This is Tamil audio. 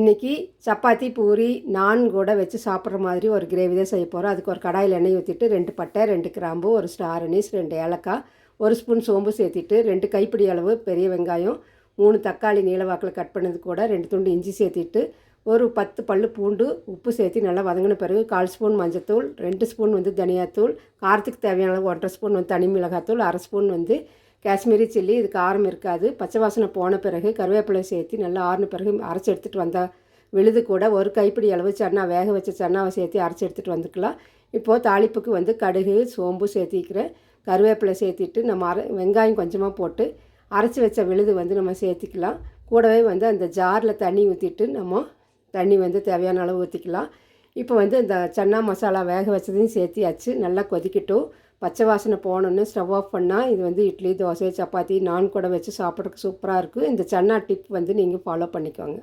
இன்றைக்கி சப்பாத்தி பூரி நான் கூட வச்சு சாப்பிட்ற மாதிரி ஒரு கிரேவி தான் செய்ய போகிறோம். அதுக்கு ஒரு கடாயில் எண்ணெய் ஊற்றிட்டு 2 பட்டை, 2 கிராம்பு, ஒரு ஸ்டார் அனீஸ், 2 ஏலக்காய், 1 ஸ்பூன் சோம்பு சேர்த்திட்டு 2 கைப்பிடி அளவு பெரிய வெங்காயம், 3 தக்காளி நீளவாக்கில் கட் பண்ணது கூட 2 துண்டு இஞ்சி சேர்த்திட்டு ஒரு 10 பல்லு பூண்டு உப்பு சேர்த்து நல்லா வதங்கின பிறகு 1/4 ஸ்பூன் மஞ்சத்தூள், 2 ஸ்பூன் தனியாத்தூள், காரத்துக்கு தேவையான அளவு 1/2 ஸ்பூன் தனி மிளகாத்தூள், 1/2 ஸ்பூன் காஷ்மீரி சில்லி. இது காரம் இருக்காது. பச்சை வாசனை போன பிறகு கருவேப்பிலை சேர்த்து நல்லா ஆறின பிறகு அரைச்சி எடுத்துகிட்டு வந்தால் விழுது கூட ஒரு கைப்பிடி அளவு சன்னா வேக வச்ச சன்னாவை சேர்த்து அரைச்சி எடுத்துகிட்டு வந்துக்கலாம். இப்போது தாளிப்புக்கு கடுகு சோம்பு சேர்த்திக்கிறேன். கருவேப்பிலை சேர்த்திட்டு நம்ம வெங்காயம் கொஞ்சமாக போட்டு அரைச்சி வச்ச விழுது நம்ம சேர்த்திக்கலாம். கூடவே அந்த ஜாரில் தண்ணி ஊற்றிட்டு நம்ம தண்ணி தேவையான அளவு ஊற்றிக்கலாம். இப்போ இந்த சன்னா மசாலா வேக வச்சதையும் சேர்த்தியாச்சு. நல்லா கொதிக்கட்டும். பச்சை வாசனை போனோன்னு ஸ்டவ் ஆஃப் பண்ணால் இது இட்லி, தோசை, சப்பாத்தி, நான் கூட வச்சு சாப்பிட்றதுக்கு சூப்பராக இருக்கும். இந்த சன்னா டிப் நீங்கள் ஃபாலோ பண்ணிக்கோங்க.